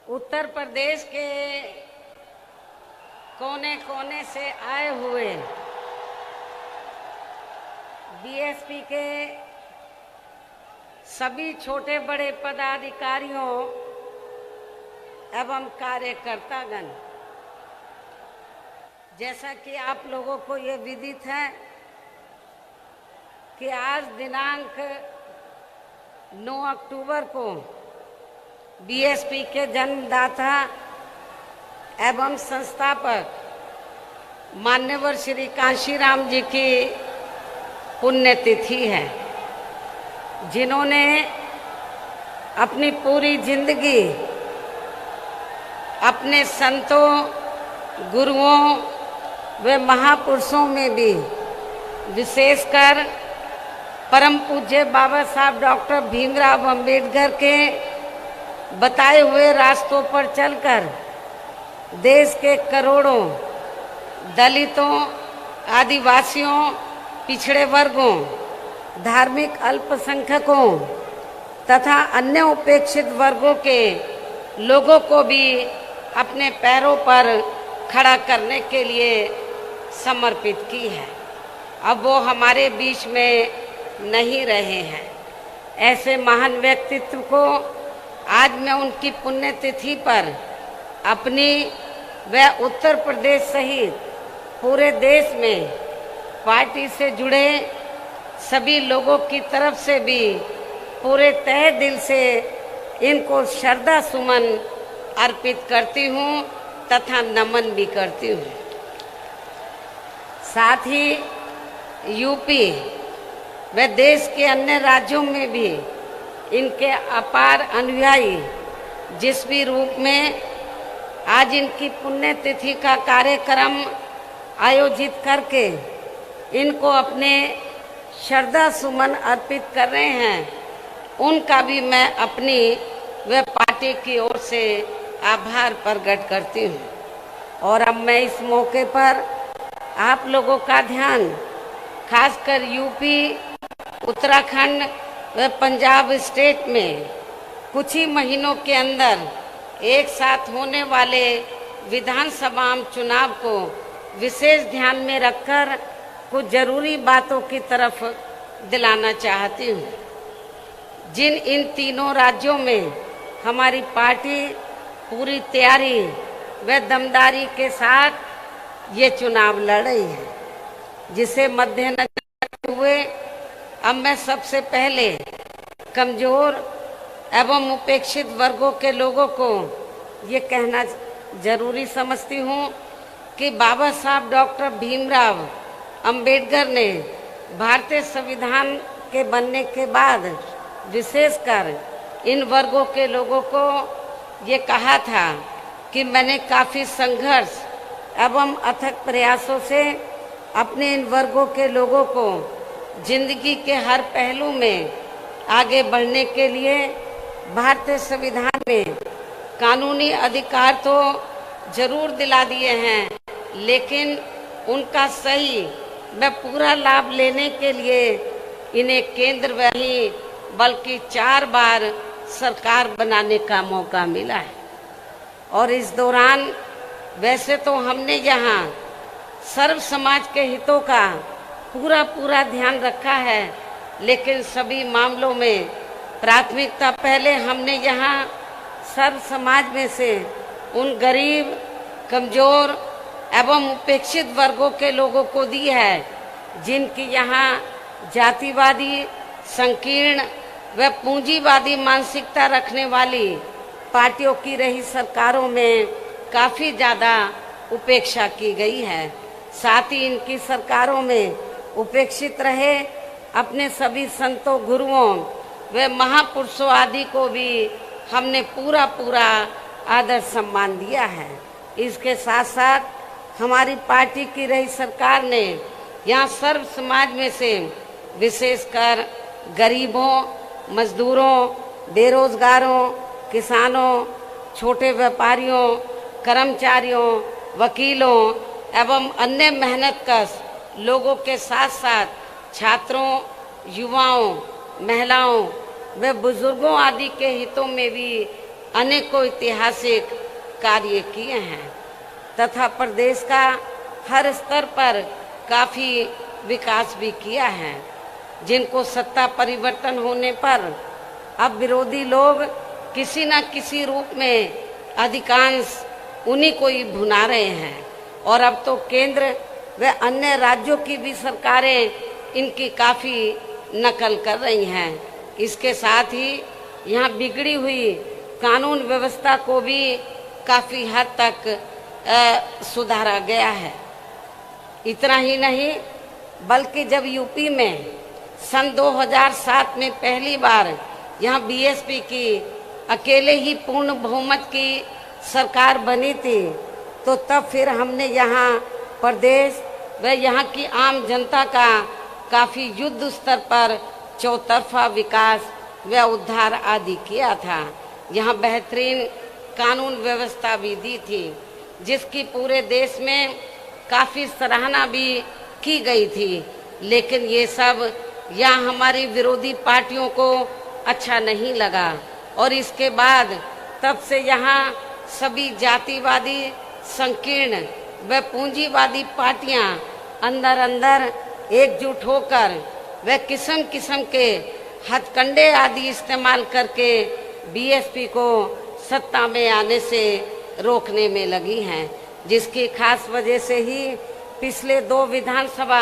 उत्तर प्रदेश के कोने कोने से आए हुए बीएसपी के सभी छोटे बड़े पदाधिकारियों एवं कार्यकर्तागण, जैसा कि आप लोगों को ये विदित है कि आज दिनांक 9 अक्टूबर को बीएसपी के जन्मदाता एवं संस्थापक मान्यवर श्री कांशीराम जी की पुण्यतिथि है, जिन्होंने अपनी पूरी जिंदगी अपने संतों, गुरुओं व महापुरुषों में भी विशेषकर परम पूज्य बाबा साहब डॉक्टर भीमराव अंबेडकर के बताए हुए रास्तों पर चलकर देश के करोड़ों दलितों, आदिवासियों, पिछड़े वर्गों, धार्मिक अल्पसंख्यकों तथा अन्य उपेक्षित वर्गों के लोगों को भी अपने पैरों पर खड़ा करने के लिए समर्पित की है। अब वो हमारे बीच में नहीं रहे हैं। ऐसे महान व्यक्तित्व को आज मैं उनकी पुण्यतिथि पर अपनी व उत्तर प्रदेश सहित पूरे देश में पार्टी से जुड़े सभी लोगों की तरफ से भी पूरे तहे दिल से इनको श्रद्धा सुमन अर्पित करती हूँ तथा नमन भी करती हूँ। साथ ही यूपी व देश के अन्य राज्यों में भी इनके अपार अनुयायी जिस भी रूप में आज इनकी पुण्यतिथि का कार्यक्रम आयोजित करके इनको अपने श्रद्धा सुमन अर्पित कर रहे हैं, उनका भी मैं अपनी व पार्टी की ओर से आभार प्रकट करती हूँ। और अब मैं इस मौके पर आप लोगों का ध्यान खासकर यूपी, उत्तराखंड व पंजाब स्टेट में कुछ ही महीनों के अंदर एक साथ होने वाले विधानसभा चुनाव को विशेष ध्यान में रखकर कुछ जरूरी बातों की तरफ दिलाना चाहती हूँ। जिन इन तीनों राज्यों में हमारी पार्टी पूरी तैयारी व दमदारी के साथ ये चुनाव लड़ रही है, जिसे मद्देनजर रखते हुए अब मैं सबसे पहले कमजोर एवं उपेक्षित वर्गों के लोगों को ये कहना जरूरी समझती हूँ कि बाबा साहब डॉक्टर भीमराव अंबेडकर ने भारतीय संविधान के बनने के बाद विशेषकर इन वर्गों के लोगों को ये कहा था कि मैंने काफ़ी संघर्ष एवं अथक प्रयासों से अपने इन वर्गों के लोगों को जिंदगी के हर पहलू में आगे बढ़ने के लिए भारतीय संविधान में कानूनी अधिकार तो जरूर दिला दिए हैं, लेकिन उनका सही व पूरा लाभ लेने के लिए इन्हें केंद्र में नहीं बल्कि 4 बार सरकार बनाने का मौका मिला है। और इस दौरान वैसे तो हमने यहाँ सर्व समाज के हितों का पूरा ध्यान रखा है, लेकिन सभी मामलों में प्राथमिकता पहले हमने यहाँ सर्व समाज में से उन गरीब, कमजोर एवं उपेक्षित वर्गों के लोगों को दी है, जिनकी यहाँ जातिवादी, संकीर्ण व पूंजीवादी मानसिकता रखने वाली पार्टियों की रही सरकारों में काफ़ी ज़्यादा उपेक्षा की गई है। साथ ही इनकी सरकारों में उपेक्षित रहे अपने सभी संतों, गुरुओं व महापुरुषों आदि को भी हमने पूरा आदर सम्मान दिया है। इसके साथ साथ हमारी पार्टी की रही सरकार ने यहाँ सर्व समाज में से विशेषकर गरीबों, मजदूरों, बेरोजगारों, किसानों, छोटे व्यापारियों, कर्मचारियों, वकीलों एवं अन्य मेहनतकश लोगों के साथ साथ छात्रों, युवाओं, महिलाओं व बुजुर्गों आदि के हितों में भी अनेकों ऐतिहासिक कार्य किए हैं तथा प्रदेश का हर स्तर पर काफी विकास भी किया है, जिनको सत्ता परिवर्तन होने पर अब विरोधी लोग किसी न किसी रूप में अधिकांश उन्हीं को ही भुना रहे हैं। और अब तो केंद्र व अन्य राज्यों की भी सरकारें इनकी काफी नकल कर रही हैं। इसके साथ ही यहाँ बिगड़ी हुई कानून व्यवस्था को भी काफी हद तक सुधारा गया है। इतना ही नहीं बल्कि जब यूपी में सन 2007 में पहली बार यहाँ बीएसपी की अकेले ही पूर्ण बहुमत की सरकार बनी थी, तो तब फिर हमने यहाँ प्रदेश व यहाँ की आम जनता का काफी युद्ध स्तर पर चौतरफा विकास व उद्धार आदि किया था। यहाँ बेहतरीन कानून व्यवस्था भी दी थी, जिसकी पूरे देश में काफी सराहना भी की गई थी। लेकिन ये सब यहाँ हमारी विरोधी पार्टियों को अच्छा नहीं लगा और इसके बाद तब से यहाँ सभी जातिवादी, संकीर्ण व पूंजीवादी पार्टियां अंदर अंदर एकजुट होकर व किस्म किस्म के हथकंडे आदि इस्तेमाल करके बीएसपी को सत्ता में आने से रोकने में लगी हैं, जिसकी खास वजह से ही पिछले 2 विधानसभा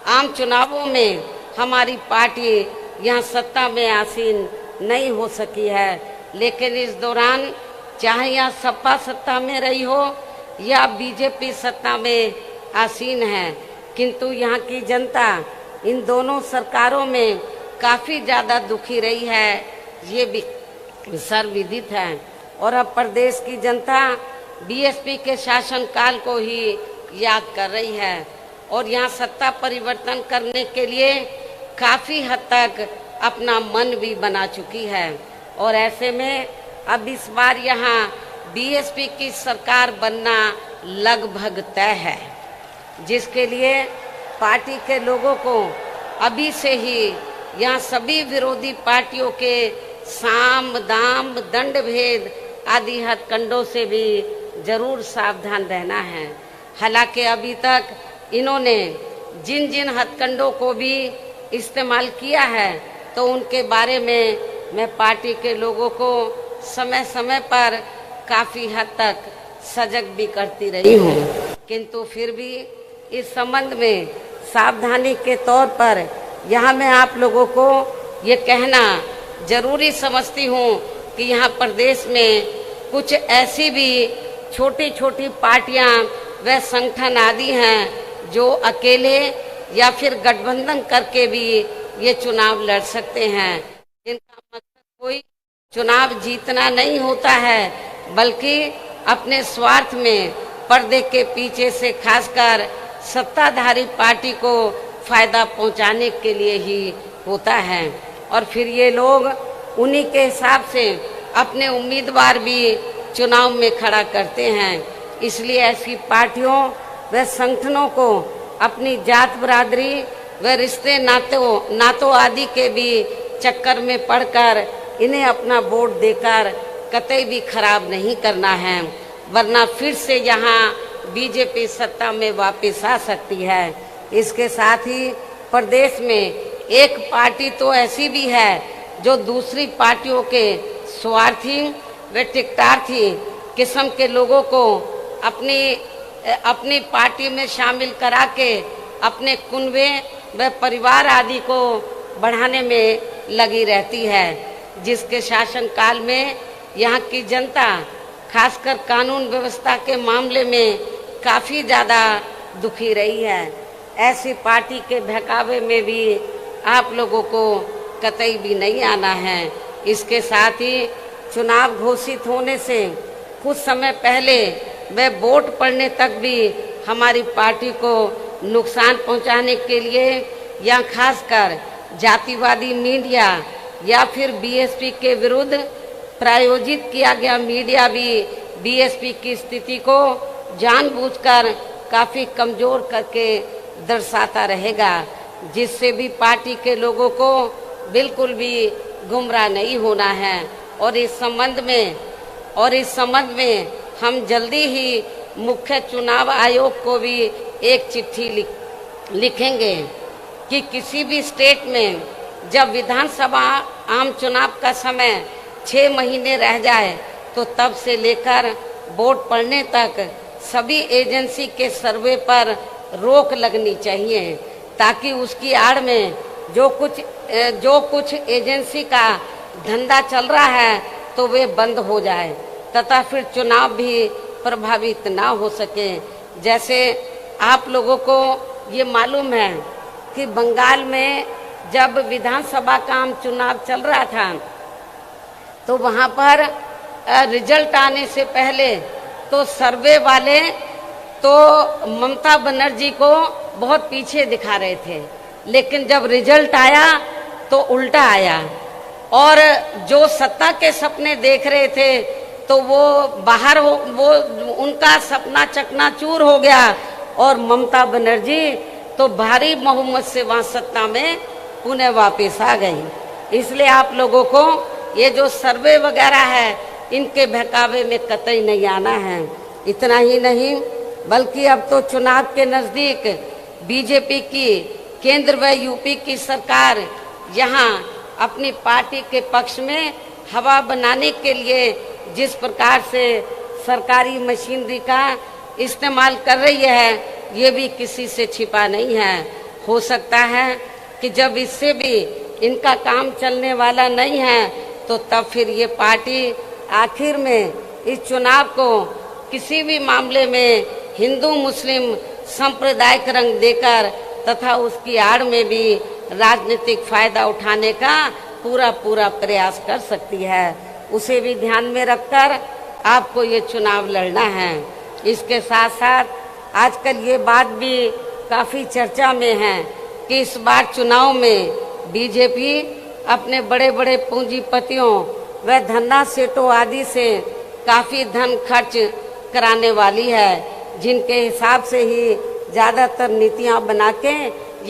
आम चुनावों में हमारी पार्टी यहाँ सत्ता में आसीन नहीं हो सकी है। लेकिन इस दौरान चाहे यहाँ सपा सत्ता में रही हो या बीजेपी सत्ता में आसीन है, किंतु यहाँ की जनता इन दोनों सरकारों में काफी ज्यादा दुखी रही है, ये भी सर्वविदित है। और अब प्रदेश की जनता बीएसपी के शासनकाल को ही याद कर रही है और यहाँ सत्ता परिवर्तन करने के लिए काफी हद तक अपना मन भी बना चुकी है। और ऐसे में अब इस बार यहाँ बीएसपी की सरकार बनना लगभग तय है, जिसके लिए पार्टी के लोगों को अभी से ही यहाँ सभी विरोधी पार्टियों के साम दाम दंड भेद आदि हथकंडों से भी जरूर सावधान रहना है। हालांकि अभी तक इन्होंने जिन जिन हथकंडों को भी इस्तेमाल किया है तो उनके बारे में मैं पार्टी के लोगों को समय समय पर काफी हद तक सजग भी करती रही हूँ, किंतु फिर भी इस संबंध में सावधानी के तौर पर यहाँ मैं आप लोगों को ये कहना जरूरी समझती हूँ कि यहाँ प्रदेश में कुछ ऐसी भी छोटी छोटी पार्टियाँ व संगठन आदि हैं जो अकेले या फिर गठबंधन करके भी ये चुनाव लड़ सकते हैं। इनका मकसद कोई चुनाव जीतना नहीं होता है, बल्कि अपने स्वार्थ में पर्दे के पीछे से खासकर सत्ताधारी पार्टी को फायदा पहुंचाने के लिए ही होता है। और फिर ये लोग उन्हीं के हिसाब से अपने उम्मीदवार भी चुनाव में खड़ा करते हैं। इसलिए ऐसी पार्टियों व संगठनों को अपनी जात बरादरी व रिश्ते नातों आदि के भी चक्कर में पड़कर इन्हें अपना वोट देकर कतई भी खराब नहीं करना है, वरना फिर से यहाँ बीजेपी सत्ता में वापस आ सकती है। इसके साथ ही प्रदेश में एक पार्टी तो ऐसी भी है जो दूसरी पार्टियों के स्वार्थी व टिकटार्थी किस्म के लोगों को अपनी पार्टी में शामिल करा के अपने कुनबे व परिवार आदि को बढ़ाने में लगी रहती है, जिसके शासनकाल में यहाँ की जनता खासकर कानून व्यवस्था के मामले में काफी ज्यादा दुखी रही है। ऐसी पार्टी के बहकावे में भी आप लोगों को कतई भी नहीं आना है। इसके साथ ही चुनाव घोषित होने से कुछ समय पहले वे वोट पड़ने तक भी हमारी पार्टी को नुकसान पहुंचाने के लिए या खासकर जातिवादी मीडिया या फिर बीएसपी के विरुद्ध प्रायोजित किया गया मीडिया भी बीएसपी की स्थिति को जानबूझकर काफी कमजोर करके दर्शाता रहेगा, जिससे भी पार्टी के लोगों को बिल्कुल भी गुमराह नहीं होना है। और इस संबंध में और इस संबंध में हम जल्दी ही मुख्य चुनाव आयोग को भी एक चिट्ठी लिखेंगे कि किसी भी स्टेट में जब विधानसभा आम चुनाव का समय 6 महीने रह जाए तो तब से लेकर वोट पड़ने तक सभी एजेंसी के सर्वे पर रोक लगनी चाहिए, ताकि उसकी आड़ में जो कुछ एजेंसी का धंधा चल रहा है तो वे बंद हो जाए तथा फिर चुनाव भी प्रभावित ना हो सके। जैसे आप लोगों को ये मालूम है कि बंगाल में जब विधानसभा का आम चुनाव चल रहा था तो वहाँ पर रिजल्ट आने से पहले तो सर्वे वाले तो ममता बनर्जी को बहुत पीछे दिखा रहे थे, लेकिन जब रिजल्ट आया तो उल्टा आया और जो सत्ता के सपने देख रहे थे तो वो बाहर हो, वो उनका सपना चकनाचूर हो गया और ममता बनर्जी तो भारी बहुमत से वहाँ सत्ता में पुनः वापस आ गई। इसलिए आप लोगों को ये जो सर्वे वगैरह है इनके बहकावे में कतई नहीं आना है। इतना ही नहीं बल्कि अब तो चुनाव के नज़दीक बीजेपी की केंद्र व यूपी की सरकार यहाँ अपनी पार्टी के पक्ष में हवा बनाने के लिए जिस प्रकार से सरकारी मशीनरी का इस्तेमाल कर रही है ये भी किसी से छिपा नहीं है। हो सकता है कि जब इससे भी इनका काम चलने वाला नहीं है तो तब फिर ये पार्टी आखिर में इस चुनाव को किसी भी मामले में हिंदू मुस्लिम सांप्रदायिक रंग देकर तथा उसकी आड़ में भी राजनीतिक फायदा उठाने का पूरा प्रयास कर सकती है। उसे भी ध्यान में रखकर आपको ये चुनाव लड़ना है। इसके साथ साथ आजकल ये बात भी काफ़ी चर्चा में है कि इस बार चुनाव में बीजेपी अपने बड़े बड़े पूंजीपतियों व धन्ना सेठों आदि से काफ़ी धन खर्च कराने वाली है, जिनके हिसाब से ही ज़्यादातर नीतियां बना के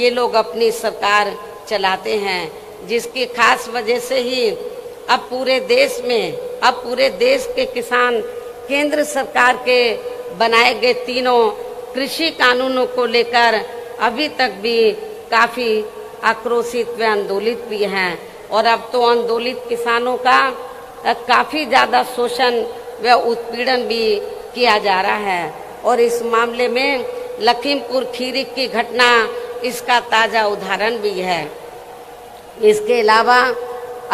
ये लोग अपनी सरकार चलाते हैं, जिसकी खास वजह से ही अब पूरे देश के किसान केंद्र सरकार के बनाए गए तीनों कृषि कानूनों को लेकर अभी तक भी काफ़ी आक्रोशित व आंदोलित भी हैं और अब तो आंदोलित किसानों का काफ़ी ज़्यादा शोषण व उत्पीड़न भी किया जा रहा है। और इस मामले में लखीमपुर खीरी की घटना इसका ताज़ा उदाहरण भी है। इसके अलावा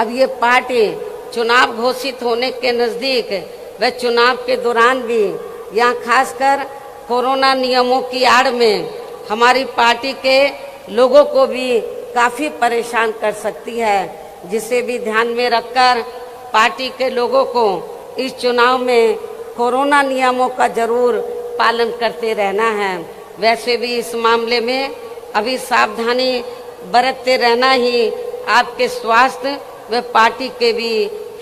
अब ये पार्टी चुनाव घोषित होने के नज़दीक व चुनाव के दौरान भी यहाँ खासकर कोरोना नियमों की आड़ में हमारी पार्टी के लोगों को भी काफ़ी परेशान कर सकती है, जिसे भी ध्यान में रखकर पार्टी के लोगों को इस चुनाव में कोरोना नियमों का जरूर पालन करते रहना है। वैसे भी इस मामले में अभी सावधानी बरतते रहना ही आपके स्वास्थ्य व पार्टी के भी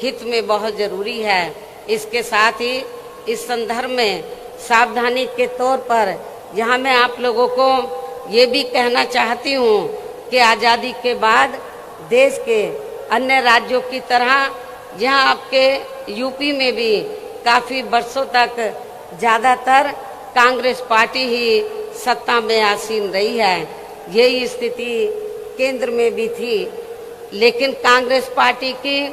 हित में बहुत ज़रूरी है। इसके साथ ही इस संदर्भ में सावधानी के तौर पर यहाँ मैं आप लोगों को ये भी कहना चाहती हूँ कि आज़ादी के बाद देश के अन्य राज्यों की तरह यहाँ आपके यूपी में भी काफ़ी वर्षों तक ज़्यादातर कांग्रेस पार्टी ही सत्ता में आसीन रही है। यही स्थिति केंद्र में भी थी, लेकिन कांग्रेस पार्टी की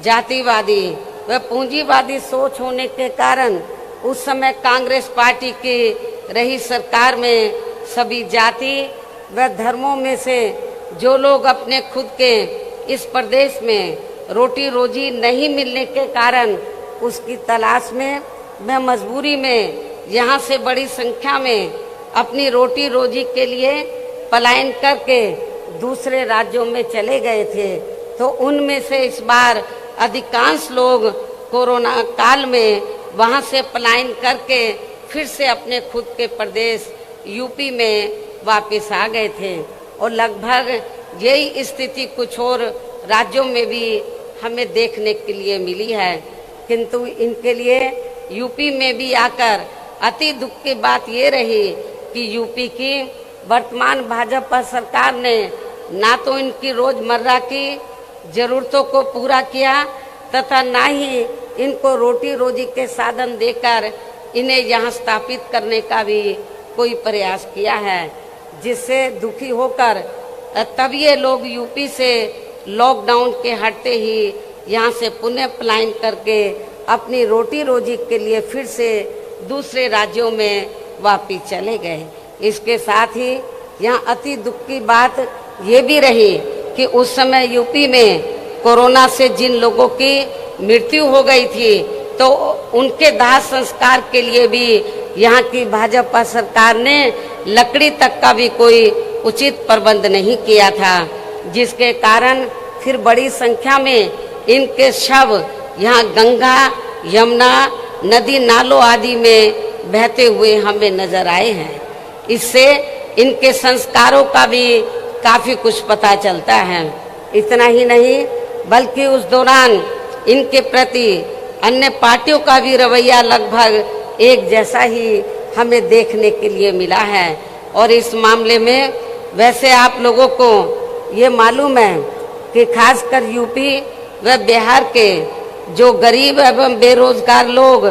जातिवादी व पूंजीवादी सोच होने के कारण उस समय कांग्रेस पार्टी की रही सरकार में सभी जाति व धर्मों में से जो लोग अपने खुद के इस प्रदेश में रोटी रोजी नहीं मिलने के कारण उसकी तलाश में व मजबूरी में यहाँ से बड़ी संख्या में अपनी रोटी रोजी के लिए पलायन करके दूसरे राज्यों में चले गए थे। तो उनमें से इस बार अधिकांश लोग कोरोना काल में वहाँ से पलायन करके फिर से अपने खुद के प्रदेश यूपी में वापस आ गए थे और लगभग यही स्थिति कुछ और राज्यों में भी हमें देखने के लिए मिली है। किंतु इनके लिए यूपी में भी आकर अति दुख की बात ये रही कि यूपी की वर्तमान भाजपा सरकार ने ना तो इनकी रोजमर्रा की ज़रूरतों को पूरा किया तथा ना ही इनको रोटी रोजी के साधन देकर इन्हें यहाँ स्थापित करने का भी कोई प्रयास किया है, जिससे दुखी होकर तब ये लोग यूपी से लॉकडाउन के हटते ही यहाँ से पुनः पलायन करके अपनी रोटी रोजी के लिए फिर से दूसरे राज्यों में वापिस चले गए। इसके साथ ही यहाँ अति दुख की बात ये भी रही कि उस समय यूपी में कोरोना से जिन लोगों की मृत्यु हो गई थी तो उनके दाह संस्कार के लिए भी यहाँ की भाजपा सरकार ने लकड़ी तक का भी कोई उचित प्रबंध नहीं किया था, जिसके कारण फिर बड़ी संख्या में इनके शव यहाँ गंगा यमुना नदी नालों आदि में बहते हुए हमें नजर आए हैं। इससे इनके संस्कारों का भी काफी कुछ पता चलता है। इतना ही नहीं बल्कि उस दौरान इनके प्रति अन्य पार्टियों का भी रवैया लगभग एक जैसा ही हमें देखने के लिए मिला है। और इस मामले में वैसे आप लोगों को ये मालूम है कि खासकर यूपी व बिहार के जो गरीब एवं बेरोजगार लोग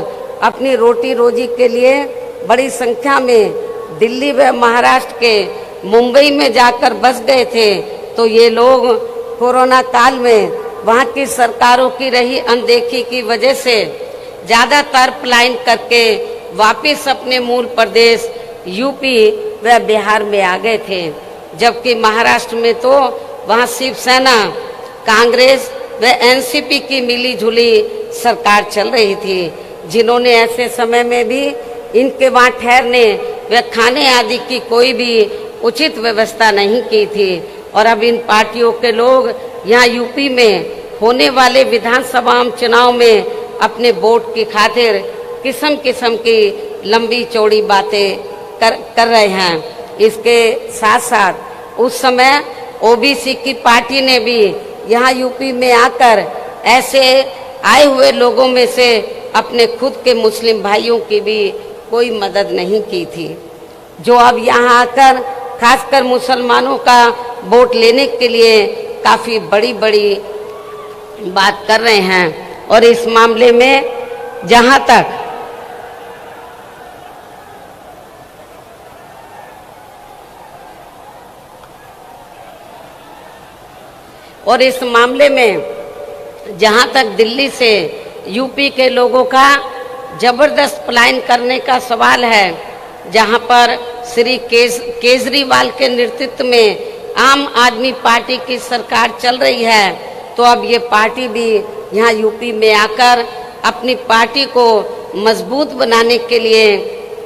अपनी रोटी रोजी के लिए बड़ी संख्या में दिल्ली व महाराष्ट्र के मुंबई में जाकर बस गए थे, तो ये लोग कोरोना काल में वहाँ की सरकारों की रही अनदेखी की वजह से ज़्यादातर पलायन करके वापस अपने मूल प्रदेश यूपी व बिहार में आ गए थे। जबकि महाराष्ट्र में तो वहाँ शिवसेना, कांग्रेस व एनसीपी की मिली जुली सरकार चल रही थी, जिन्होंने ऐसे समय में भी इनके वहाँ ठहरने व खाने आदि की कोई भी उचित व्यवस्था नहीं की थी। और अब इन पार्टियों के लोग यहाँ यूपी में होने वाले विधानसभा चुनाव में अपने वोट की खातिर किस्म किस्म की लंबी चौड़ी बातें कर रहे हैं। इसके साथ साथ उस समय ओबीसी की पार्टी ने भी यहाँ यूपी में आकर ऐसे आए हुए लोगों में से अपने खुद के मुस्लिम भाइयों की भी कोई मदद नहीं की थी, जो अब यहाँ आकर खासकर मुसलमानों का वोट लेने के लिए काफ़ी बड़ी बड़ी बात कर रहे हैं। और इस मामले में जहाँ तक दिल्ली से यूपी के लोगों का जबरदस्त पलायन करने का सवाल है, जहां पर श्री केजरीवाल के नेतृत्व में आम आदमी पार्टी की सरकार चल रही है, तो अब ये पार्टी भी यहाँ यूपी में आकर अपनी पार्टी को मजबूत बनाने के लिए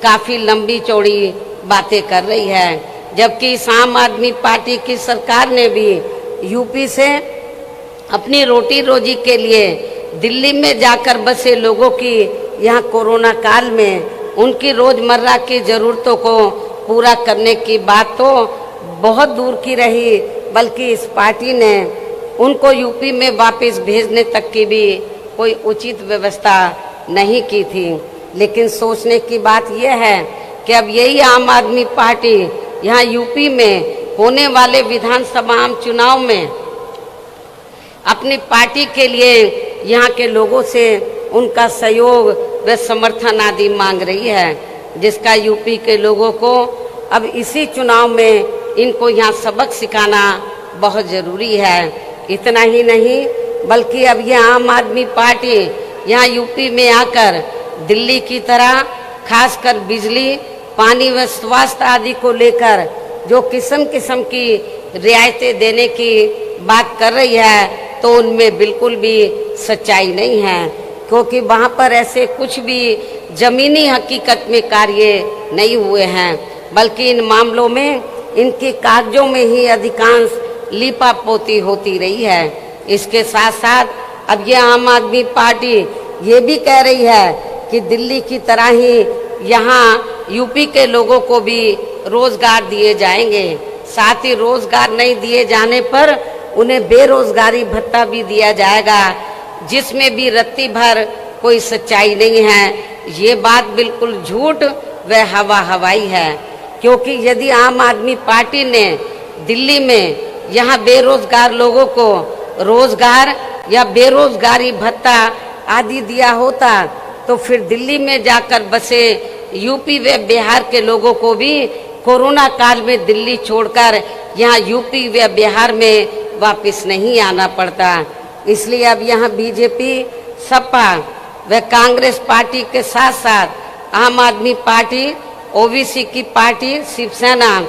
काफ़ी लंबी चौड़ी बातें कर रही है। जबकि इस आम आदमी पार्टी की सरकार ने भी यूपी से अपनी रोटी रोजी के लिए दिल्ली में जाकर बसे लोगों की यहाँ कोरोना काल में उनकी रोजमर्रा की ज़रूरतों को पूरा करने की बात तो बहुत दूर की रही, बल्कि इस पार्टी ने उनको यूपी में वापस भेजने तक की भी कोई उचित व्यवस्था नहीं की थी। लेकिन सोचने की बात यह है कि अब यही आम आदमी पार्टी यहाँ यूपी में होने वाले विधानसभा चुनाव में अपनी पार्टी के लिए यहाँ के लोगों से उनका सहयोग व समर्थन आदि मांग रही है, जिसका यूपी के लोगों को अब इसी चुनाव में इनको यहाँ सबक सिखाना बहुत ज़रूरी है। इतना ही नहीं बल्कि अब ये आम आदमी पार्टी यहाँ यूपी में आकर दिल्ली की तरह खासकर बिजली, पानी व स्वास्थ्य आदि को लेकर जो किस्म किस्म की रियायतें देने की बात कर रही है, तो उनमें बिल्कुल भी सच्चाई नहीं है, क्योंकि वहाँ पर ऐसे कुछ भी ज़मीनी हकीकत में कार्य नहीं हुए हैं, बल्कि इन मामलों में इनके कागजों में ही अधिकांश लीपापोती होती रही है। इसके साथ साथ अब ये आम आदमी पार्टी ये भी कह रही है कि दिल्ली की तरह ही यहाँ यूपी के लोगों को भी रोजगार दिए जाएंगे। साथ ही रोजगार नहीं दिए जाने पर उन्हें बेरोजगारी भत्ता भी दिया जाएगा, जिसमें भी रत्ती भर कोई सच्चाई नहीं है। ये बात बिल्कुल झूठ व हवाई है, क्योंकि यदि आम आदमी पार्टी ने दिल्ली में यहाँ बेरोजगार लोगों को रोजगार या बेरोजगारी भत्ता आदि दिया होता तो फिर दिल्ली में जाकर बसे यूपी व बिहार के लोगों को भी कोरोना काल में दिल्ली छोड़कर यहाँ यूपी व बिहार में वापस नहीं आना पड़ता। इसलिए अब यहाँ बीजेपी, सपा व कांग्रेस पार्टी के साथ साथ आम आदमी पार्टी, ओबीसी की पार्टी, शिवसेना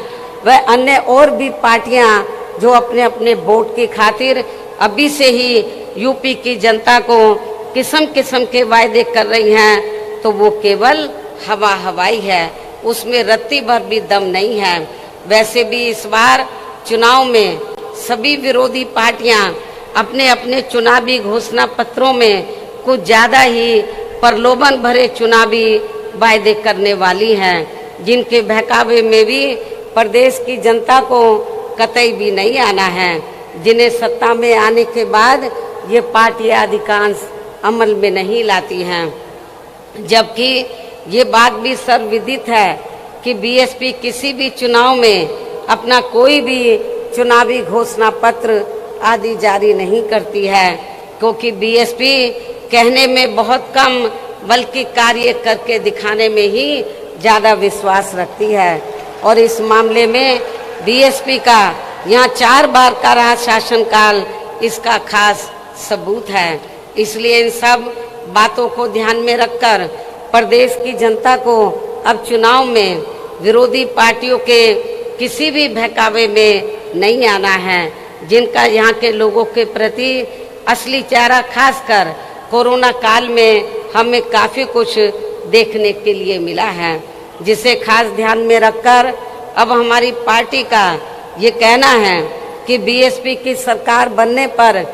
व अन्य और भी पार्टियां जो अपने अपने वोट की खातिर अभी से ही यूपी की जनता को किस्म किस्म के वायदे कर रही हैं, तो वो केवल हवाई है, उसमें रत्ती भर भी दम नहीं है। वैसे भी इस बार चुनाव में सभी विरोधी पार्टियां अपने अपने चुनावी घोषणा पत्रों में कुछ ज़्यादा ही प्रलोभन भरे चुनावी वायदे करने वाली हैं, जिनके बहकावे में भी प्रदेश की जनता को कतई भी नहीं आना है, जिन्हें सत्ता में आने के बाद ये पार्टियां अधिकांश अमल में नहीं लाती हैं। जबकि ये बात भी सर्वविदित है कि बीएसपी किसी भी चुनाव में अपना कोई भी चुनावी घोषणा पत्र आदि जारी नहीं करती है, क्योंकि बीएसपी कहने में बहुत कम बल्कि कार्य करके दिखाने में ही ज़्यादा विश्वास रखती है। और इस मामले में बीएसपी का यहाँ 4 बार का रहा शासनकाल इसका खास सबूत है। इसलिए इन सब बातों को ध्यान में रखकर प्रदेश की जनता को अब चुनाव में विरोधी पार्टियों के किसी भी बहकावे में नहीं आना है, जिनका यहाँ के लोगों के प्रति असली चेहरा खासकर कोरोना काल में हमें काफ़ी कुछ देखने के लिए मिला है, जिसे खास ध्यान में रखकर अब हमारी पार्टी का ये कहना है कि बीएसपी की सरकार बनने पर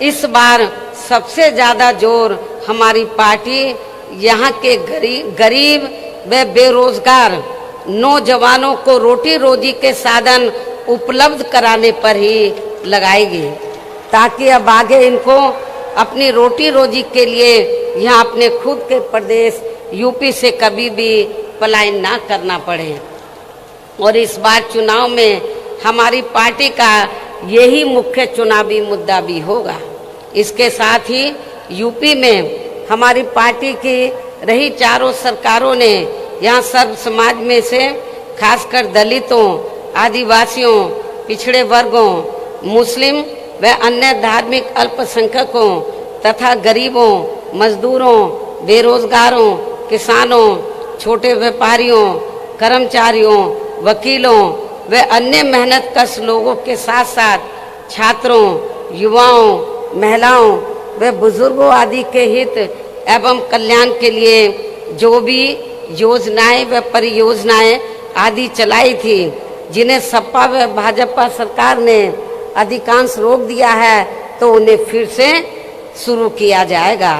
इस बार सबसे ज़्यादा जोर हमारी पार्टी यहाँ के गरीब व बेरोजगार नौजवानों को रोटी रोजी के साधन उपलब्ध कराने पर ही लगाएगी, ताकि अब आगे इनको अपनी रोटी रोजी के लिए यहाँ अपने खुद के प्रदेश यूपी से कभी भी पलायन ना करना पड़े। और इस बार चुनाव में हमारी पार्टी का यही मुख्य चुनावी मुद्दा भी होगा। इसके साथ ही यूपी में हमारी पार्टी की रही चारों सरकारों ने यहाँ सर्व समाज में से खासकर दलितों, आदिवासियों, पिछड़े वर्गों, मुस्लिम व अन्य धार्मिक अल्पसंख्यकों तथा गरीबों, मजदूरों, बेरोजगारों, किसानों, छोटे व्यापारियों, कर्मचारियों, वकीलों व अन्य मेहनतकश लोगों के साथ साथ छात्रों, युवाओं, महिलाओं व बुजुर्गों आदि के हित एवं कल्याण के लिए जो भी योजनाएं व परियोजनाएं आदि चलाई थी, जिन्हें सपा व भाजपा सरकार ने अधिकांश रोक दिया है, तो उन्हें फिर से शुरू किया जाएगा।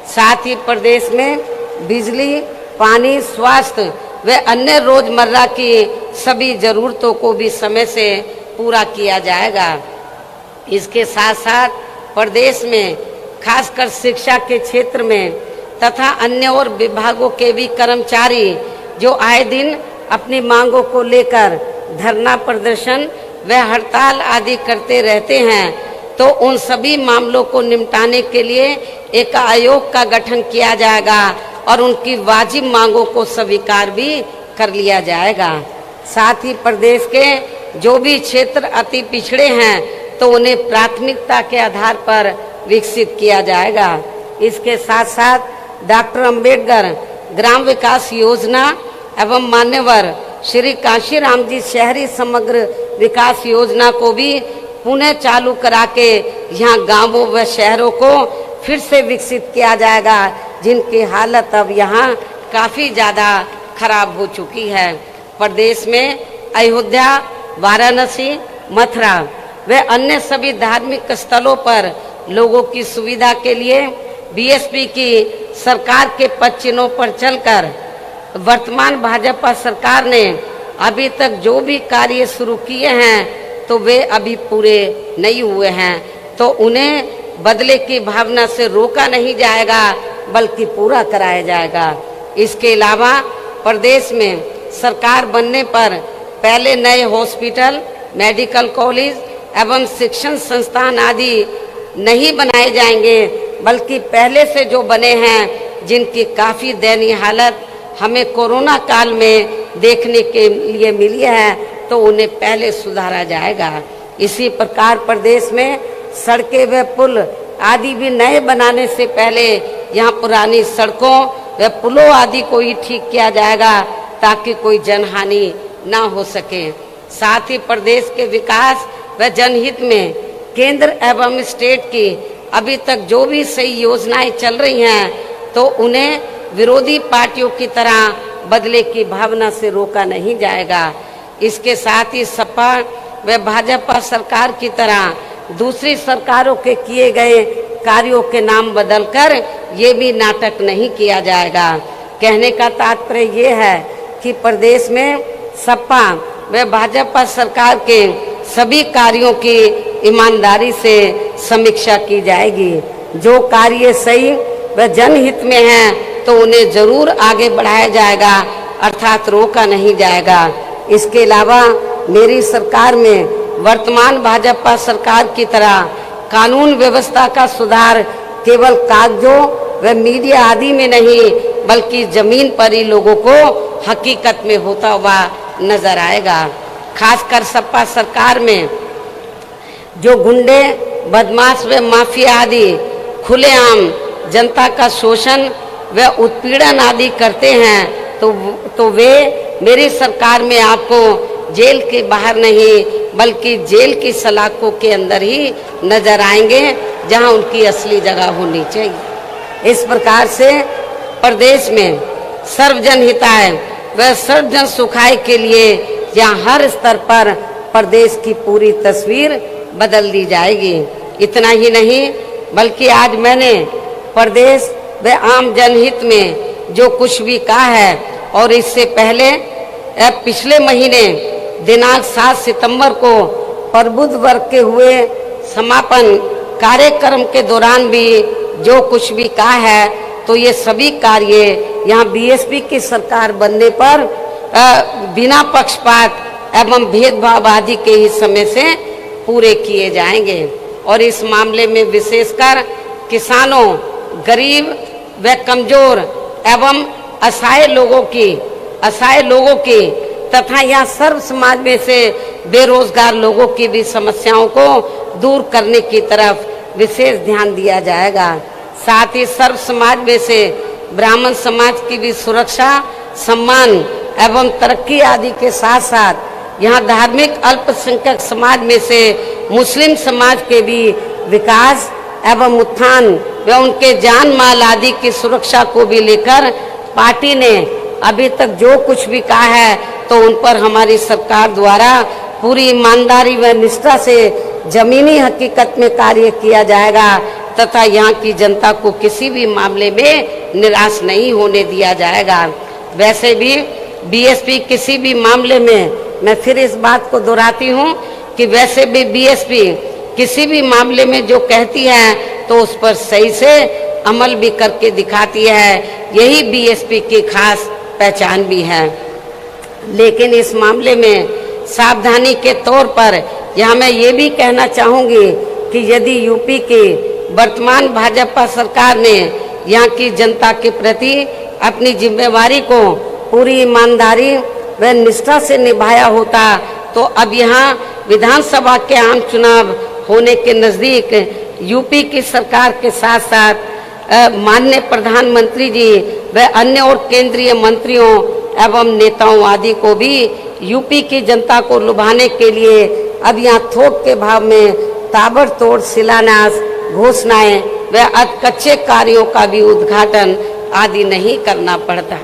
साथ ही प्रदेश में बिजली, पानी, स्वास्थ्य व अन्य रोजमर्रा की सभी जरूरतों को भी समय से पूरा किया जाएगा। इसके साथ साथ प्रदेश में खासकर शिक्षा के क्षेत्र में तथा अन्य और विभागों के भी कर्मचारी जो आए दिन अपनी मांगों को लेकर धरना प्रदर्शन व हड़ताल आदि करते रहते हैं, तो उन सभी मामलों को निपटाने के लिए एक आयोग का गठन किया जाएगा और उनकी वाजिब मांगों को स्वीकार भी कर लिया जाएगा। साथ ही प्रदेश के जो भी क्षेत्र अति पिछड़े हैं, तो उन्हें प्राथमिकता के आधार पर विकसित किया जाएगा। इसके साथ साथ डॉक्टर अंबेडकर ग्राम विकास योजना एवं मान्यवर श्री कांशीराम जी शहरी समग्र विकास योजना को भी पुनः चालू करा के यहाँ गांवों व शहरों को फिर से विकसित किया जाएगा, जिनकी हालत अब यहाँ काफ़ी ज़्यादा खराब हो चुकी है। प्रदेश में अयोध्या, वाराणसी, मथुरा व अन्य सभी धार्मिक स्थलों पर लोगों की सुविधा के लिए बीएसपी की सरकार के पद चिन्हों पर चलकर वर्तमान भाजपा सरकार ने अभी तक जो भी कार्य शुरू किए हैं, तो वे अभी पूरे नहीं हुए हैं, तो उन्हें बदले की भावना से रोका नहीं जाएगा बल्कि पूरा कराया जाएगा। इसके अलावा प्रदेश में सरकार बनने पर पहले नए हॉस्पिटल, मेडिकल कॉलेज एवं शिक्षण संस्थान आदि नहीं बनाए जाएंगे, बल्कि पहले से जो बने हैं, जिनकी काफ़ी दयनीय हालत हमें कोरोना काल में देखने के लिए मिली है, तो उन्हें पहले सुधारा जाएगा। इसी प्रकार प्रदेश में सड़कें व पुल आदि भी नए बनाने से पहले यहाँ पुरानी सड़कों व पुलों आदि को ही ठीक किया जाएगा, ताकि कोई जनहानि ना हो सके। साथ ही प्रदेश के विकास व जनहित में केंद्र एवं स्टेट की अभी तक जो भी सही योजनाएं चल रही हैं, तो उन्हें विरोधी पार्टियों की तरह बदले की भावना से रोका नहीं जाएगा। इसके साथ ही सपा व भाजपा सरकार की तरह दूसरी सरकारों के किए गए कार्यों के नाम बदलकर ये भी नाटक नहीं किया जाएगा। कहने का तात्पर्य ये है कि प्रदेश में सपा व भाजपा सरकार के सभी कार्यों की ईमानदारी से समीक्षा की जाएगी। जो कार्य सही व जनहित में हैं, तो उन्हें जरूर आगे बढ़ाया जाएगा, अर्थात रोका नहीं जाएगा। इसके अलावा मेरी सरकार में वर्तमान भाजपा सरकार की तरह कानून व्यवस्था का सुधार केवल कागजों व मीडिया आदि में नहीं, बल्कि जमीन पर ही लोगों को हकीकत में होता हुआ नजर आएगा। खासकर सपा सरकार में जो गुंडे, बदमाश व माफिया आदि खुलेआम जनता का शोषण व उत्पीड़न आदि करते हैं, तो वे मेरी सरकार में आपको जेल के बाहर नहीं, बल्कि जेल की सलाखों के अंदर ही नजर आएंगे, जहां उनकी असली जगह होनी चाहिए। इस प्रकार से प्रदेश में सर्वजन हिताय व सर्वजन सुखाय के लिए यहाँ हर स्तर पर प्रदेश की पूरी तस्वीर बदल दी जाएगी। इतना ही नहीं, बल्कि आज मैंने प्रदेश व आम जनहित में जो कुछ भी कहा है, और इससे पहले पिछले महीने दिनांक 7 सितंबर को प्रबुद्ध वर्ग के हुए समापन कार्यक्रम के दौरान भी जो कुछ भी कहा है, तो ये सभी कार्य यहाँ बीएसपी की सरकार बनने पर बिना पक्षपात एवं भेदभाव आदि के ही समय से पूरे किए जाएंगे। और इस मामले में विशेषकर किसानों, गरीब व कमजोर एवं असहाय लोगों की तथा यहाँ सर्व समाज में से बेरोजगार लोगों की भी समस्याओं को दूर करने की तरफ विशेष ध्यान दिया जाएगा। साथ ही सर्व समाज में से ब्राह्मण समाज की भी सुरक्षा, सम्मान एवं तरक्की आदि के साथ साथ यहाँ धार्मिक अल्पसंख्यक समाज में से मुस्लिम समाज के भी विकास एवं उत्थान व उनके जान माल आदि की सुरक्षा को भी लेकर पार्टी ने अभी तक जो कुछ भी कहा है, तो उन पर हमारी सरकार द्वारा पूरी ईमानदारी व निष्ठा से जमीनी हकीकत में कार्य किया जाएगा, तथा यहाँ की जनता को किसी भी मामले में निराश नहीं होने दिया जाएगा। वैसे भी बीएसपी किसी भी मामले में, मैं फिर इस बात को दोहराती हूँ कि वैसे भी बीएसपी किसी भी मामले में जो कहती है, तो उस पर सही से अमल भी करके दिखाती है। यही बीएसपी की खास पहचान भी है। लेकिन इस मामले में सावधानी के तौर पर यहाँ मैं ये भी कहना चाहूँगी कि यदि यूपी की वर्तमान भाजपा सरकार ने यहाँ की जनता के प्रति अपनी जिम्मेवारी को पूरी ईमानदारी व निष्ठा से निभाया होता, तो अब यहाँ विधानसभा के आम चुनाव होने के नज़दीक यूपी की सरकार के साथ साथ माननीय प्रधानमंत्री जी व अन्य और केंद्रीय मंत्रियों एवं नेताओं आदि को भी यूपी की जनता को लुभाने के लिए अब यहाँ थोक के भाव में ताबड़तोड़ शिलान्यास, घोषणाएं व कच्चे कार्यों का भी उद्घाटन आदि नहीं करना पड़ता।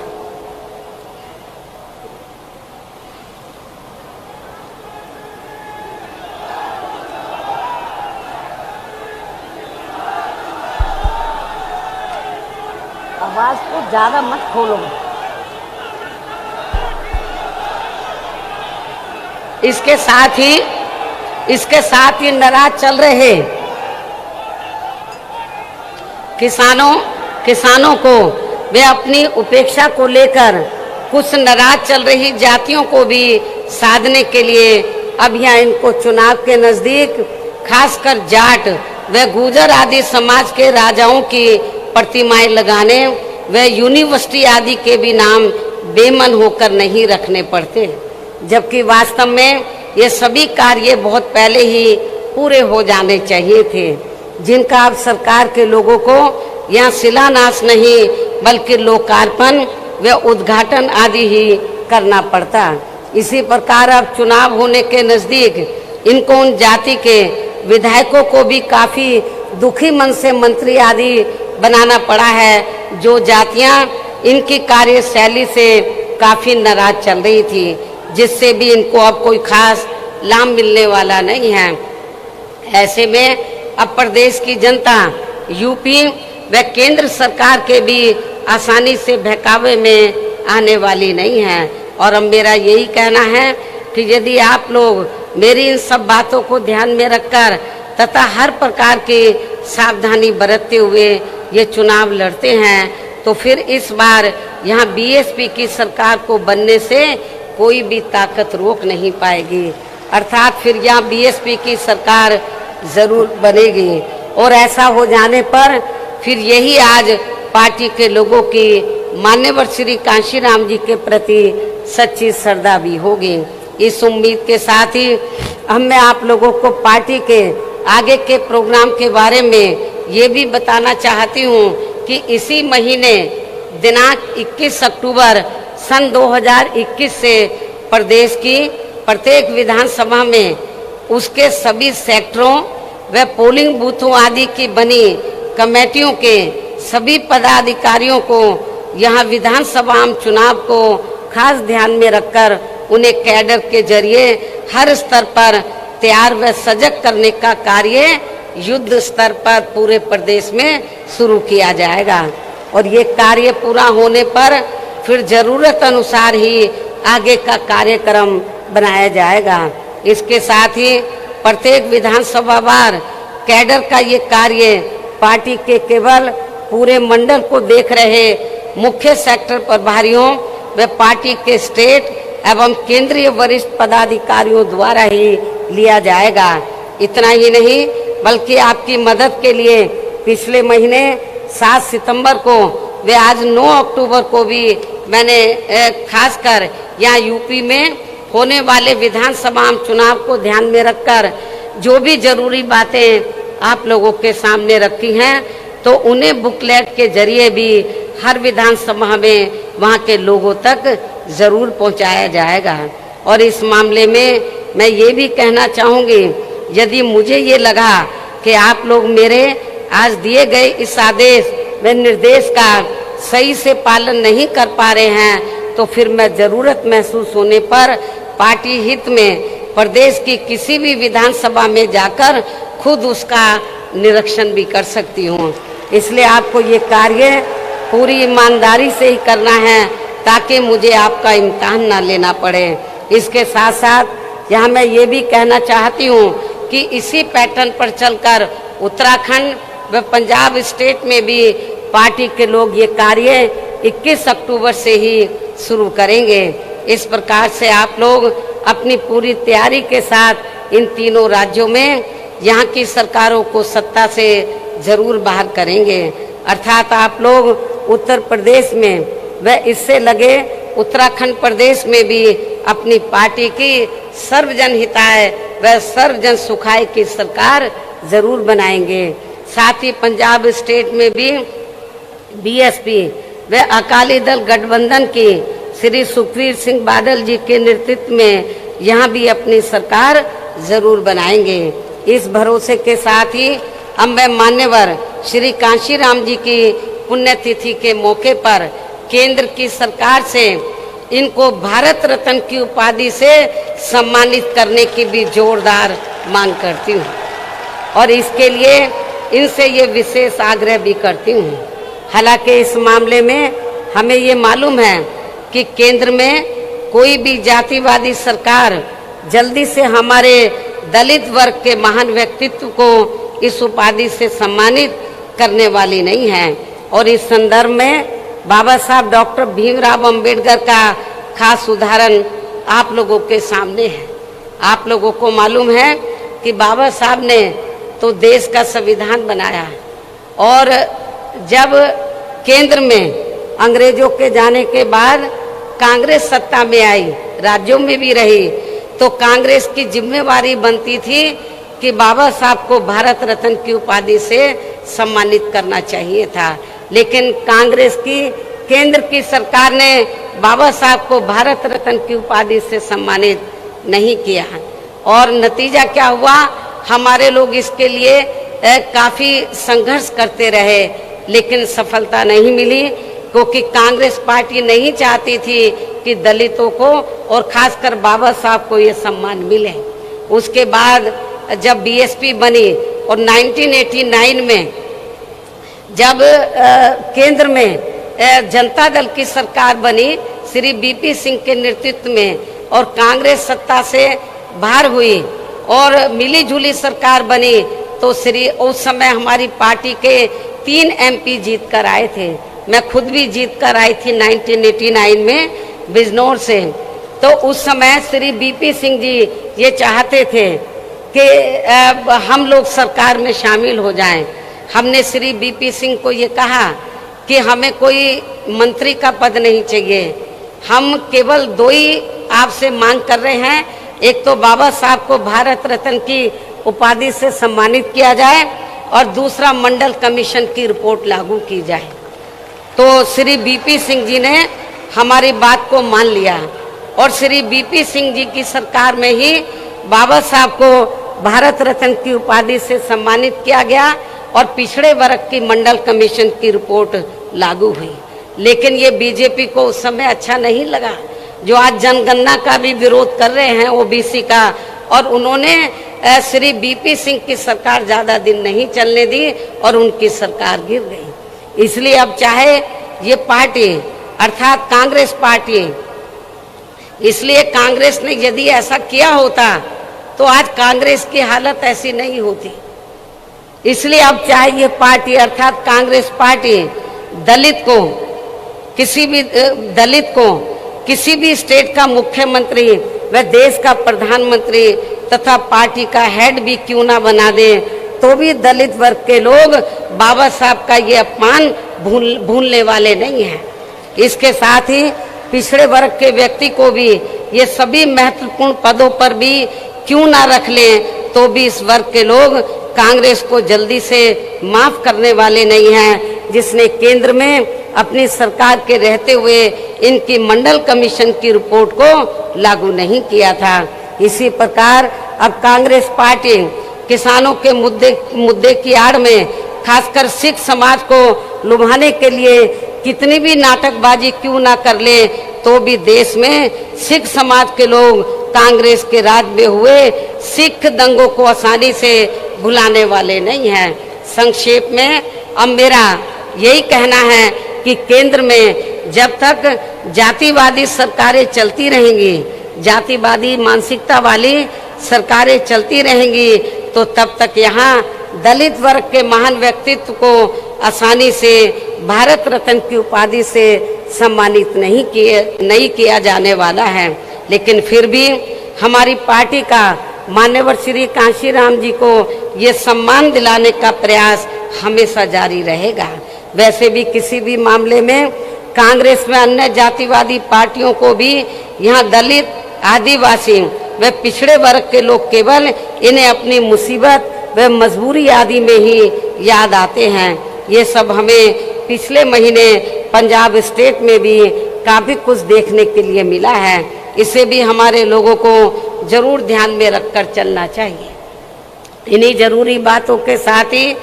आवाज को ज्यादा मत खोलो। इसके साथ ही नाराज चल रहे किसानों को वे अपनी उपेक्षा को लेकर कुछ नाराज चल रही जातियों को भी साधने के लिए अब यहाँ इनको चुनाव के नजदीक खासकर जाट व गुर्जर आदि समाज के राजाओं की प्रतिमाएं लगाने व यूनिवर्सिटी आदि के भी नाम बेमन होकर नहीं रखने पड़ते, जबकि वास्तव में ये सभी कार्य बहुत पहले ही पूरे हो जाने चाहिए थे, जिनका अब सरकार के लोगों को यहाँ शिलान्यास नहीं बल्कि लोकार्पण व उद्घाटन आदि ही करना पड़ता। इसी प्रकार अब चुनाव होने के नजदीक इनको उन जाति के विधायकों को भी काफी दुखी मन से मंत्री आदि बनाना पड़ा है, जो जातियां इनकी कार्यशैली से काफी नाराज चल रही थी, जिससे भी इनको अब कोई खास लाभ मिलने वाला नहीं है। ऐसे में अब प्रदेश की जनता यूपी व केंद्र सरकार के भी आसानी से बहकावे में आने वाली नहीं है। और अब मेरा यही कहना है कि यदि आप लोग मेरी इन सब बातों को ध्यान में रखकर तथा हर प्रकार की सावधानी बरतते हुए ये चुनाव लड़ते हैं, तो फिर इस बार यहाँ बीएसपी की सरकार को बनने से कोई भी ताकत रोक नहीं पाएगी, अर्थात फिर यहाँ बीएसपी की सरकार जरूर बनेगी। और ऐसा हो जाने पर फिर यही आज पार्टी के लोगों की मान्यवर श्री कांशीराम जी के प्रति सच्ची श्रद्धा भी होगी। इस उम्मीद के साथ ही मैं आप लोगों को पार्टी के आगे के प्रोग्राम के बारे में ये भी बताना चाहती हूँ कि इसी महीने दिनांक 21 अक्टूबर सन 2021 से प्रदेश की प्रत्येक विधानसभा में उसके सभी सेक्टरों व पोलिंग बूथों आदि की बनी कमेटियों के सभी पदाधिकारियों को यहाँ विधानसभा चुनाव को खास ध्यान में रखकर उन्हें कैडर के जरिए हर स्तर पर तैयार व सजग करने का कार्य युद्ध स्तर पर पूरे प्रदेश में शुरू किया जाएगा। और ये कार्य पूरा होने पर फिर जरूरत अनुसार ही आगे का कार्यक्रम बनाया जाएगा। इसके साथ ही प्रत्येक विधानसभा वार कैडर का ये कार्य पार्टी के केवल पूरे मंडल को देख रहे मुख्य सेक्टर प्रभारियों व पार्टी के स्टेट एवं केंद्रीय वरिष्ठ पदाधिकारियों द्वारा ही लिया जाएगा। इतना ही नहीं बल्कि आपकी मदद के लिए पिछले महीने 7 सितंबर को व आज 9 अक्टूबर को भी मैंने खासकर यहाँ यूपी में होने वाले विधानसभा चुनाव को ध्यान में रखकर जो भी जरूरी बातें आप लोगों के सामने रखी हैं, तो उन्हें बुकलेट के जरिए भी हर विधानसभा में वहाँ के लोगों तक जरूर पहुँचाया जाएगा। और इस मामले में मैं ये भी कहना चाहूँगी, यदि मुझे ये लगा कि आप लोग मेरे आज दिए गए इस आदेश व निर्देश का सही से पालन नहीं कर पा रहे हैं, तो फिर मैं जरूरत महसूस होने पर पार्टी हित में प्रदेश की किसी भी विधानसभा में जाकर खुद उसका निरीक्षण भी कर सकती हूँ। इसलिए आपको ये कार्य पूरी ईमानदारी से ही करना है ताकि मुझे आपका इम्तिहान ना लेना पड़े। इसके साथ साथ यहाँ मैं ये भी कहना चाहती हूँ कि इसी पैटर्न पर चलकर उत्तराखंड व पंजाब स्टेट में भी पार्टी के लोग ये कार्य 21 अक्टूबर से ही शुरू करेंगे। इस प्रकार से आप लोग अपनी पूरी तैयारी के साथ इन तीनों राज्यों में यहाँ की सरकारों को सत्ता से जरूर बाहर करेंगे। अर्थात आप लोग उत्तर प्रदेश में व इससे लगे उत्तराखंड प्रदेश में भी अपनी पार्टी की सर्वजन हिताय व सर्वजन सुखाय की सरकार जरूर बनाएंगे। साथ ही पंजाब स्टेट में भी बीएसपी व अकाली दल गठबंधन की श्री सुखबीर सिंह बादल जी के नेतृत्व में यहाँ भी अपनी सरकार जरूर बनाएंगे। इस भरोसे के साथ ही अब मैं मान्यवर श्री कांशीराम जी की पुण्यतिथि के मौके पर केंद्र की सरकार से इनको भारत रत्न की उपाधि से सम्मानित करने की भी जोरदार मांग करती हूँ और इसके लिए इनसे ये विशेष आग्रह भी करती हूँ। हालांकि इस मामले में हमें ये मालूम है कि केंद्र में कोई भी जातिवादी सरकार जल्दी से हमारे दलित वर्ग के महान व्यक्तित्व को इस उपाधि से सम्मानित करने वाली नहीं है। और इस संदर्भ में बाबा साहब डॉक्टर भीमराव अंबेडकर का खास उदाहरण आप लोगों के सामने है। आप लोगों को मालूम है कि बाबा साहब ने तो देश का संविधान बनाया। और जब केंद्र में अंग्रेजों के जाने के बाद कांग्रेस सत्ता में आई, राज्यों में भी रही, तो कांग्रेस की जिम्मेवारी बनती थी कि बाबा साहब को भारत रत्न की उपाधि से सम्मानित करना चाहिए था। लेकिन कांग्रेस की केंद्र की सरकार ने बाबा साहब को भारत रत्न की उपाधि से सम्मानित नहीं किया। और नतीजा क्या हुआ, हमारे लोग इसके लिए काफ़ी संघर्ष करते रहे, लेकिन सफलता नहीं मिली, क्योंकि कांग्रेस पार्टी नहीं चाहती थी कि दलितों को और खासकर बाबा साहब को ये सम्मान मिले। उसके बाद जब बीएसपी बनी और 1989 में जब केंद्र में जनता दल की सरकार बनी श्री बीपी सिंह के नेतृत्व में, और कांग्रेस सत्ता से बाहर हुई और मिली जुली सरकार बनी, तो उस समय हमारी पार्टी के 3 एमपी जीत कर आए थे। मैं खुद भी जीत कर आई थी 1989 में बिजनौर से। तो उस समय श्री बीपी सिंह जी ये चाहते थे कि हम लोग सरकार में शामिल हो जाएं। हमने श्री बीपी सिंह को ये कहा कि हमें कोई मंत्री का पद नहीं चाहिए, हम केवल 2 ही आपसे मांग कर रहे हैं, एक तो बाबा साहब को भारत रत्न की उपाधि से सम्मानित किया जाए और दूसरा मंडल कमीशन की रिपोर्ट लागू की जाए। तो श्री बीपी सिंह जी ने हमारी बात को मान लिया और श्री बीपी सिंह जी की सरकार में ही बाबा साहब को भारत रत्न की उपाधि से सम्मानित किया गया और पिछड़े वर्ग की मंडल कमीशन की रिपोर्ट लागू हुई। लेकिन ये बीजेपी को उस समय अच्छा नहीं लगा, जो आज जनगणना का भी विरोध कर रहे हैं ओबीसी का, और उन्होंने श्री बीपी सिंह की सरकार ज़्यादा दिन नहीं चलने दी और उनकी सरकार गिर गई। इसलिए अब चाहे ये पार्टी अर्थात कांग्रेस पार्टी, इसलिए कांग्रेस ने यदि ऐसा किया होता तो आज कांग्रेस की हालत ऐसी नहीं होती। इसलिए अब चाहे ये पार्टी अर्थात कांग्रेस पार्टी दलित को किसी भी स्टेट का मुख्यमंत्री व देश का प्रधानमंत्री तथा पार्टी का हेड भी क्यों ना बना दे, तो भी दलित वर्ग के लोग बाबा साहब का ये अपमान भूलने वाले नहीं हैं। इसके साथ ही पिछड़े वर्ग के व्यक्ति को भी ये सभी महत्वपूर्ण पदों पर भी क्यों ना रख लें, तो भी इस वर्ग के लोग कांग्रेस को जल्दी से माफ करने वाले नहीं हैं, जिसने केंद्र में अपनी सरकार के रहते हुए इनकी मंडल कमीशन की रिपोर्ट को लागू नहीं किया था। इसी प्रकार अब कांग्रेस पार्टी किसानों के मुद्दे की आड़ में खासकर सिख समाज को लुभाने के लिए कितनी भी नाटकबाजी क्यों ना कर ले, तो भी देश में सिख समाज के लोग कांग्रेस के राज में हुए सिख दंगों को आसानी से भुलाने वाले नहीं हैं। संक्षेप में अब मेरा यही कहना है कि केंद्र में जब तक जातिवादी सरकारें चलती रहेंगी, जातिवादी मानसिकता वाली सरकारें चलती रहेंगी, तो तब तक यहाँ दलित वर्ग के महान व्यक्तित्व को आसानी से भारत रत्न की उपाधि से सम्मानित नहीं किया जाने वाला है। लेकिन फिर भी हमारी पार्टी का मान्यवर श्री कांशीराम जी को ये सम्मान दिलाने का प्रयास हमेशा जारी रहेगा। वैसे भी किसी भी मामले में कांग्रेस में अन्य जातिवादी पार्टियों को भी यहाँ दलित, आदिवासी व पिछड़े वर्ग के लोग केवल इन्हें अपनी मुसीबत व मजबूरी आदि में ही याद आते हैं। ये सब हमें पिछले महीने पंजाब स्टेट में भी काफ़ी कुछ देखने के लिए मिला है। इसे भी हमारे लोगों को जरूर ध्यान में रखकर चलना चाहिए। इन्हीं जरूरी बातों के साथ ही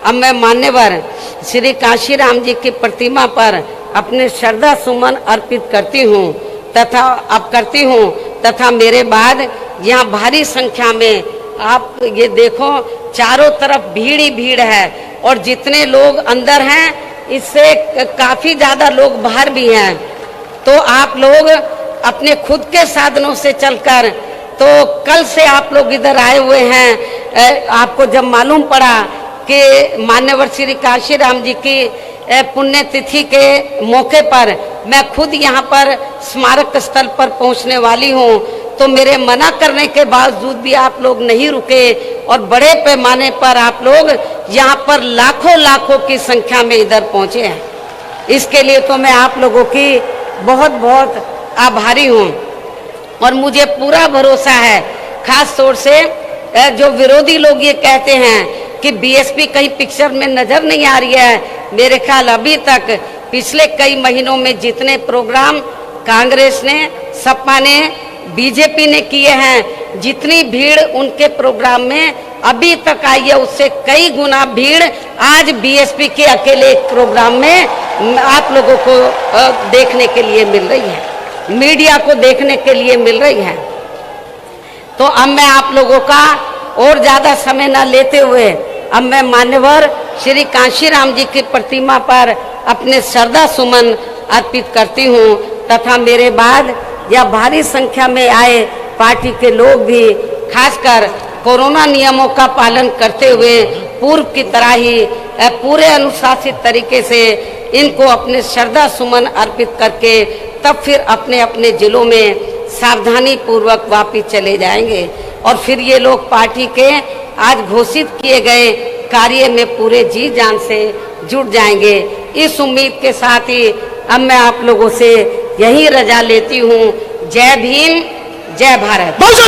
अब मैं मान्यवर श्री कांशीराम जी की प्रतिमा पर अपने श्रद्धा सुमन अर्पित करती हूँ तथा मेरे बाद यहाँ भारी संख्या में आप ये देखो चारों तरफ भीड़ ही भीड़ है, और जितने लोग अंदर हैं इससे काफ़ी ज़्यादा लोग बाहर भी हैं। तो आप लोग अपने खुद के साधनों से चलकर, तो कल से आप लोग इधर आए हुए हैं, आपको जब मालूम पड़ा कि मान्यवर श्री कांशीराम जी की पुण्यतिथि के मौके पर मैं खुद यहाँ पर स्मारक स्थल पर पहुँचने वाली हूँ, तो मेरे मना करने के बावजूद भी आप लोग नहीं रुके और बड़े पैमाने पर आप लोग यहाँ पर लाखों लाखों की संख्या में इधर पहुंचे हैं। इसके लिए तो मैं आप लोगों की बहुत बहुत आभारी हूँ। और मुझे पूरा भरोसा है, खास तौर से जो विरोधी लोग ये कहते हैं कि बीएसपी कहीं पिक्चर में नजर नहीं आ रही है, मेरे ख्याल अभी तक पिछले कई महीनों में जितने प्रोग्राम कांग्रेस ने, सपा ने, बीजेपी ने किए हैं, जितनी भीड़ उनके प्रोग्राम में अभी तक आई है उससे कई गुना भीड़ आज बीएसपी के अकेले एक प्रोग्राम में आप लोगों को देखने के लिए मिल रही है, मीडिया को देखने के लिए मिल रही है। तो अब मैं आप लोगों का और ज़्यादा समय न लेते हुए अब मैं मान्यवर श्री कांशीराम जी की प्रतिमा पर अपने श्रद्धा सुमन अर्पित करती हूँ तथा मेरे बाद यह भारी संख्या में आए पार्टी के लोग भी खासकर कोरोना नियमों का पालन करते हुए पूर्व की तरह ही पूरे अनुशासित तरीके से इनको अपने श्रद्धा सुमन अर्पित करके तब फिर अपने अपने जिलों में सावधानी पूर्वक वापिस चले जाएंगे और फिर ये लोग पार्टी के आज घोषित किए गए कार्य में पूरे जी जान से जुट जाएंगे। इस उम्मीद के साथ ही अब मैं आप लोगों से यही रजा लेती हूँ। जय भीम, जय भारत।